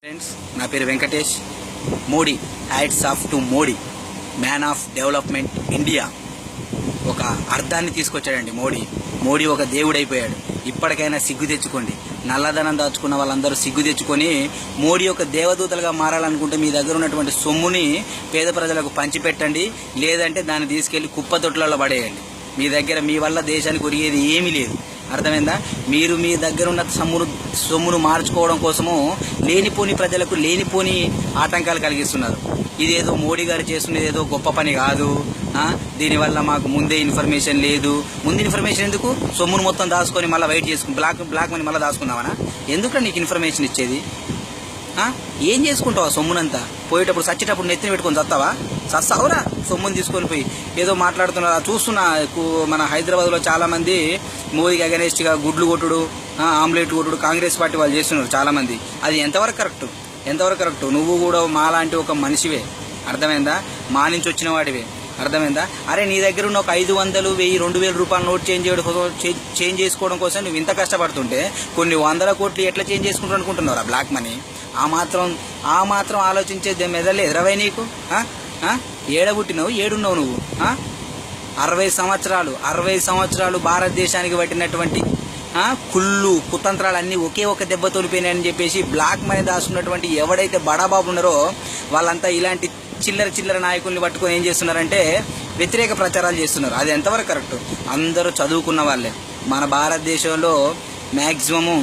Friends, నా పేరు Venkatesh. Modi, hats off to Modi, man of development India. ఒక అర్థాన్ని తీసుకొచ్చాడండి మోడీ ఒక దేవుడైపోయాడు. ఇప్పటికైనా సిగ్గు తెచ్చుకోండి. నల్లధనం దాచుకున్న వాళ్ళందరూ సిగ్గు తెచ్చుకొని మోడీ ఒక దేవదూతలుగా మారాలనుకుంటే మీ దగ్గర ఉన్నటువంటి సొమ్ముని పేద ప్రజలకు పంచిపెట్టండి, లేదంటే దాన్ని తీసుకెళ్లి కుప్పతొట్లలో పడేయండి. మీ వల్ల దేశానికి ఒరిగేది ఏమీ లేదు. అర్థమైందా? మీరు మీ దగ్గర ఉన్న సొమ్మును మార్చుకోవడం కోసము లేనిపోని ప్రజలకు లేనిపోని ఆటంకాలు కలిగిస్తున్నారు. ఇదేదో మోడీ గారు చేస్తున్నది ఏదో గొప్ప పని కాదు. దీనివల్ల మాకు ముందే ఇన్ఫర్మేషన్ లేదు. ముందు ఇన్ఫర్మేషన్ ఎందుకు? సొమ్మును మొత్తం దాచుకొని మళ్ళీ వెయిట్ చేసుకుని బ్లాక్ మనీ మళ్ళీ దాచుకున్నావనా? ఎందుకు నీకు ఇన్ఫర్మేషన్ ఇచ్చేది? ఏం చేసుకుంటావా సొమ్మునంతా? పోయేటప్పుడు చచ్చేటప్పుడు నెత్తిని పెట్టుకొని చస్తావా? చస్తావురా సొమ్ముని తీసుకొని పోయి. ఏదో మాట్లాడుతున్నా చూస్తున్నా. మన హైదరాబాద్లో చాలా మంది మోదీకి అగెనెస్ట్గా గుడ్లు కొట్టుడు, ఆమ్లెట్ కొట్టుడు కాంగ్రెస్ పార్టీ వాళ్ళు చేస్తున్నారు చాలా మంది. అది ఎంతవరకు కరెక్ట్? నువ్వు కూడా మాలాంటి ఒక మనిషివే. అర్థమైందా? మా నుంచి వచ్చిన వాడివే. అర్థమైందా? అరే, నీ దగ్గర ఉన్న ఒక 500, 1000, 2000 రూపాయల నోట్ చేంజ్ చేసుకోవడం కోసం నువ్వు ఇంత కష్టపడుతుంటే కొన్ని 100 కోట్లు ఎట్లా చేంజ్ చేసుకుంటూ అనుకుంటున్నావు? బ్లాక్ మనీ ఆ మాత్రం ఆలోచించే మెదలే ఎదరవై నీకు. ఏడబుట్టినావు, ఏడున్నావు నువ్వు. 60 సంవత్సరాలు భారతదేశానికి పట్టినటువంటి కుతంత్రాలు అన్నీ ఒకే ఒక దెబ్బ తోలిపోయినాయని చెప్పేసి బ్లాక్ మనీ దాచుకున్నటువంటి ఎవడైతే బడాబాబు ఉన్నారో వాళ్ళంతా ఇలాంటి చిల్లర నాయకుల్ని పట్టుకొని ఏం చేస్తున్నారంటే వ్యతిరేక ప్రచారాలు చేస్తున్నారు. అది ఎంతవరకు కరెక్ట్? అందరూ చదువుకున్న వాళ్ళే. మన భారతదేశంలో మ్యాక్సిమము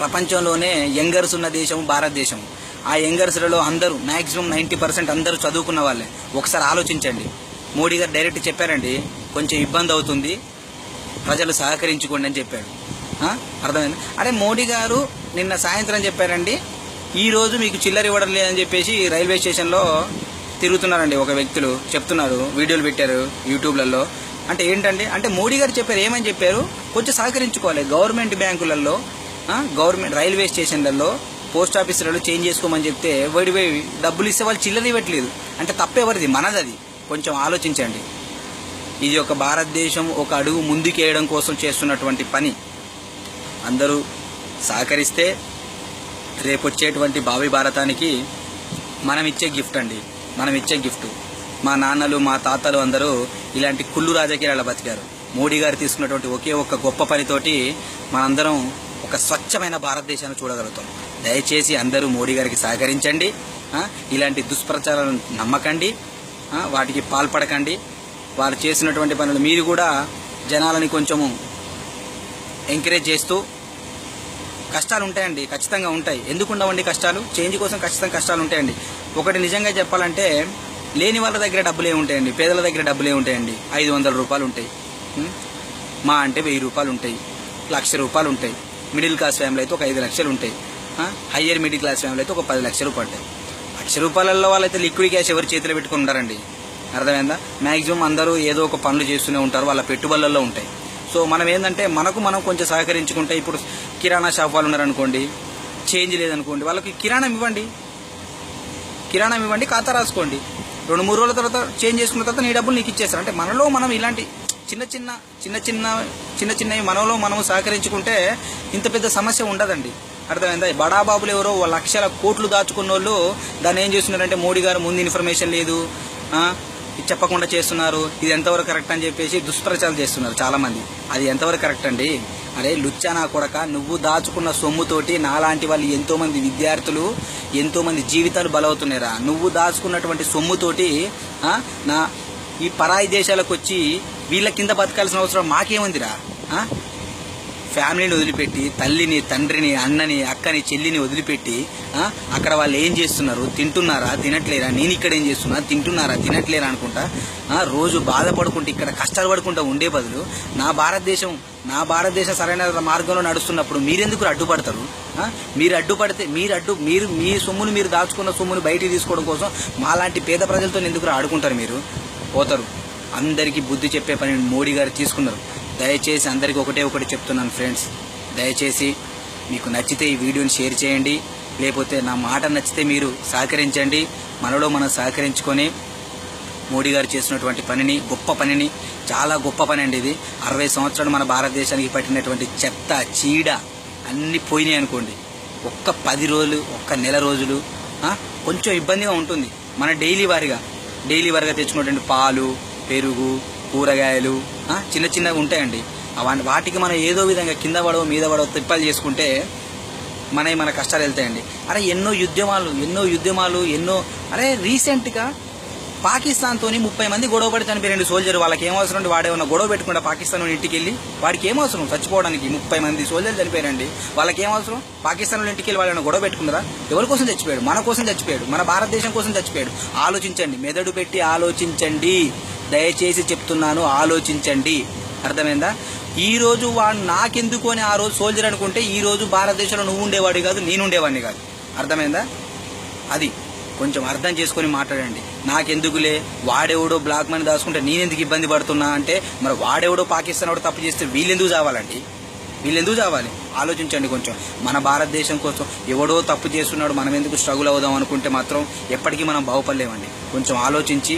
ప్రపంచంలోనే యంగర్స్ ఉన్న దేశం భారతదేశం. ఆ యంగర్స్లలో అందరూ మ్యాక్సిమం 90% అందరూ చదువుకున్న వాళ్ళే. ఒకసారి ఆలోచించండి. మోడీ గారు డైరెక్ట్ చెప్పారండి, కొంచెం ఇబ్బంది అవుతుంది, ప్రజలు సహకరించుకోండి అని చెప్పాడు. అర్థమైంది? అరే, మోడీ గారు నిన్న సాయంత్రం చెప్పారండి, ఈ రోజు మీకు చిల్లర ఇవ్వడం లేదని చెప్పేసి రైల్వే స్టేషన్లో తిరుగుతున్నారండి ఒక వ్యక్తులు చెప్తున్నారు, వీడియోలు పెట్టారు యూట్యూబ్లలో. అంటే ఏంటండి? అంటే మోడీ గారు చెప్పారు, ఏమని చెప్పారు? కొంచెం సహకరించుకోవాలి. గవర్నమెంట్ బ్యాంకులలో, గవర్నమెంట్ రైల్వే స్టేషన్లలో, పోస్ట్ ఆఫీసులలో చేంజ్ చేసుకోమని చెప్తే వైడి డబ్బులు ఇస్తే వాళ్ళు చిల్లర ఇవ్వట్లేదు. అంటే తప్పెవరిది? మనది. అది కొంచెం ఆలోచించండి. ఇది ఒక భారతదేశం ఒక అడుగు ముందుకేయడం కోసం చేస్తున్నటువంటి పని. అందరూ సహకరిస్తే రేపు వచ్చేటువంటి భావి భారతానికి మనం ఇచ్చే గిఫ్ట్. మా నాన్నలు, మా తాతలు అందరూ ఇలాంటి కుళ్ళు రాజకీయాల బతికారు. మోడీ గారు తీసుకున్నటువంటి ఒకే ఒక్క గొప్ప పనితోటి మనందరం ఒక స్వచ్ఛమైన భారతదేశాన్ని చూడగలుగుతాం. దయచేసి అందరూ మోడీ గారికి సహకరించండి. ఇలాంటి దుష్ప్రచారాలను నమ్మకండి, వాటికి పాల్పడకండి. వారు చేసినటువంటి పనులు మీరు కూడా జనాలని కొంచెము ఎంకరేజ్ చేస్తూ. కష్టాలు ఉంటాయండి, ఖచ్చితంగా ఉంటాయి. ఎందుకు ఉండవండి కష్టాలు? చేంజ్ కోసం ఖచ్చితంగా కష్టాలు ఉంటాయండి. ఒకటి నిజంగా చెప్పాలంటే, లేని వాళ్ళ దగ్గర డబ్బులే ఉంటాయండి, పేదల దగ్గర డబ్బులే ఉంటాయండి. 500 రూపాయలు ఉంటాయి, మా అంటే 1000 రూపాయలు ఉంటాయి, 1,00,000 రూపాయలు ఉంటాయి. మిడిల్ క్లాస్ ఫ్యామిలీ అయితే ఒక 5 లక్షలు ఉంటాయి. హయ్యర్ మిడిల్ క్లాస్ ఫ్యామిలీ అయితే ఒక 10 లక్షలు ఉంటాయి. 1,00,000 రూపాయలలో వాళ్ళైతే లిక్విడ్ క్యాష్ ఎవరి చేతిలో పెట్టుకుని ఉంటారండి. అర్థమైందా? మ్యాక్సిమం అందరూ ఏదో ఒక పనులు చేస్తూనే ఉంటారు, వాళ్ళ పెట్టుబడులలో ఉంటాయి. సో మనం ఏంటంటే మనం కొంచెం సహకరించుకుంటే, ఇప్పుడు కిరాణా షాప్ వాళ్ళు ఉన్నారనుకోండి, చేంజ్ లేదనుకోండి, వాళ్ళకి కిరాణం ఇవ్వండి, ఖాతా రాసుకోండి. 2-3 రోజుల తర్వాత చేంజ్ చేసుకున్న తర్వాత నీ డబ్బులు నీకు ఇచ్చేస్తారు. అంటే మనలో మనం ఇలాంటి చిన్నవి మనలో మనం సహకరించుకుంటే ఇంత పెద్ద సమస్య ఉండదండి. అర్థమైందా? బడాబాబులు ఎవరో 1,00,000 కోట్లు దాచుకున్న వాళ్ళు దాన్ని ఏం చేస్తున్నారంటే, మోడీ గారు ముందు ఇన్ఫర్మేషన్ లేదు, చెప్పకుండా చేస్తున్నారు, ఇది ఎంతవరకు కరెక్ట్ అని చెప్పేసి దుష్ప్రచారం చేస్తున్నారు చాలా మంది. అది ఎంతవరకు కరెక్ట్ అండి? అరే లుచ్చా నా కొడక, నువ్వు దాచుకున్న సొమ్ముతోటి నాలాంటి వాళ్ళు ఎంతోమంది విద్యార్థులు, ఎంతోమంది జీవితాలు బలవుతున్నారా? నువ్వు దాచుకున్నటువంటి సొమ్ముతోటి ఈ పరాయి దేశాలకు వచ్చి వీళ్ళ కింద బతకాల్సిన అవసరం మాకేముందిరా? ఫ్యామిలీని వదిలిపెట్టి, తల్లిని, తండ్రిని, అన్నని, అక్కని, చెల్లిని వదిలిపెట్టి అక్కడ వాళ్ళు ఏం చేస్తున్నారు? తింటున్నారా? తినట్లేరా? నేను ఇక్కడ ఏం చేస్తున్నా? తింటున్నారా? తినట్లేరా అనుకుంటా రోజు బాధపడుకుంటూ ఇక్కడ కష్టాలు పడుకుంటూ ఉండే బదులు నా భారతదేశం సరైన మార్గంలో నడుస్తున్నప్పుడు మీరెందుకు అడ్డుపడతారు? మీరు అడ్డుపడితే మీ సొమ్మును, మీరు దాచుకున్న సొమ్మును బయటికి తీసుకోవడం కోసం మాలాంటి పేద ప్రజలతో ఎందుకు ఆడుకుంటారు? మీరు పోతారు. అందరికీ బుద్ధి చెప్పే పని మోడీ గారు తీసుకున్నారు. దయచేసి అందరికీ ఒకటి చెప్తున్నాను ఫ్రెండ్స్, దయచేసి మీకు నచ్చితే ఈ వీడియోని షేర్ చేయండి, లేకపోతే నా మాట నచ్చితే మీరు సహకరించండి. మనలో మనం సహకరించుకొని మోడీ గారు చేసినటువంటి పనిని, గొప్ప పనిని, చాలా గొప్ప పని అండి ఇది. 60 సంవత్సరాలు మన భారతదేశానికి పట్టినటువంటి చెత్త, చీడ అన్నీ పోయినాయి అనుకోండి. ఒక్క 10 రోజులు, ఒక్క నెల రోజులు కొంచెం ఇబ్బందిగా ఉంటుంది. మన డైలీ వారిగా తెచ్చుకున్నటువంటి పాలు, పెరుగు, కూరగాయలు చిన్న చిన్నగా ఉంటాయండి. వాటికి మనం ఏదో విధంగా కింద పడవ మీద పడవ తిప్పాలు చేసుకుంటే మన కష్టాలు వెళ్తాయండి. అరే ఎన్నో యుద్ధమాలు అరే రీసెంట్గా పాకిస్తాన్తో 30 మంది గొడవ పడి చనిపోయారండి సోల్జర్. వాళ్ళకి ఏం అవసరం? వాడేమన్నా గొడవ పెట్టుకుంటే పాకిస్తాన్ ఇంటికి వెళ్ళి వాడికి ఏం అవసరం చచ్చిపోవడానికి? 30 మంది సోల్జర్లు చనిపోయారండి. వాళ్ళకి ఏం అవసరం? పాకిస్తాన్ ఇంటికి వెళ్ళి వాళ్ళని గొడవ పెట్టుకున్నారా? ఎవరి కోసం చచ్చిపోయాడు? మన కోసం చచ్చిపోయాడు, మన భారతదేశం కోసం చచ్చిపోయాడు. ఆలోచించండి, మెదడు పెట్టి ఆలోచించండి, దయచేసి చెప్తున్నాను, ఆలోచించండి. అర్థమైందా? ఈ రోజు వాడు నాకెందుకు అని ఆ రోజు సోల్జర్ అనుకుంటే ఈ రోజు భారతదేశంలో నువ్వు ఉండేవాడి కాదు, నేను ఉండేవాడిని కాదు. అర్థమైందా? అది కొంచెం అర్థం చేసుకొని మాట్లాడండి. నాకెందుకులే, వాడెవడో బ్లాక్ మనీ దాచుకుంటే నేనెందుకు ఇబ్బంది పడుతున్నా అంటే మరి వాడెవడో పాకిస్తాన్ వాడు తప్పు చేస్తే వీళ్ళెందుకు చావాలండి? వీళ్ళెందుకు చావాలి? ఆలోచించండి కొంచెం. మన భారతదేశం కోసం ఎవడో తప్పు చేస్తున్నాడు, మనం ఎందుకు స్ట్రగుల్ అవుదాం అనుకుంటే మాత్రం ఎప్పటికీ మనం బాగుపడలేమండి. కొంచెం ఆలోచించి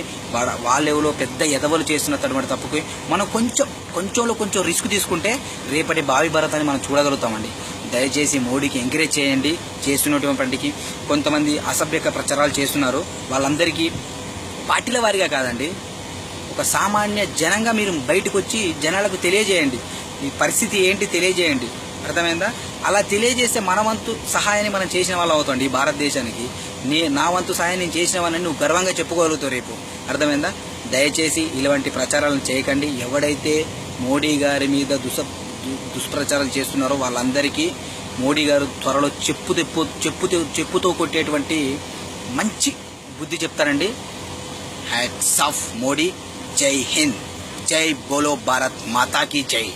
వాళ్ళెవరో పెద్ద ఎదవలు చేస్తున్న తటువంటి తప్పుకి మనం కొంచెం రిస్క్ తీసుకుంటే రేపటి భావి భారతాన్ని మనం చూడగలుగుతామండి. దయచేసి మోడీకి ఎంకరేజ్ చేయండి. చేస్తున్నటువంటి కొంతమంది అసభ్యక ప్రచారాలు చేస్తున్నారు, వాళ్ళందరికీ పార్టీల వారిగా కాదండి, ఒక సామాన్య జనంగా మీరు బయటకు వచ్చి జనాలకు తెలియజేయండి, ఈ పరిస్థితి ఏంటి తెలియజేయండి. అర్థమైందా? అలా తెలియజేస్తే మన వంతు సహాయాన్ని మనం చేసిన వాళ్ళు అవుతాండి. ఈ భారతదేశానికి నా వంతు సహాయం నేను చేసిన వాళ్ళని నువ్వు గర్వంగా చెప్పుకోగలుగుతావు రేపు. అర్థమైందా? దయచేసి ఇలాంటి ప్రచారాలను చేయకండి. ఎవడైతే మోడీ గారి మీద దుష్ప్రచారాలు చేస్తున్నారో వాళ్ళందరికీ మోడీ గారు త్వరలో చెప్పుతో కొట్టేటువంటి మంచి బుద్ధి చెప్తారండి. Hats off Modi. జై హింద్, జై బోలో భారత్ మాతా కీ జై.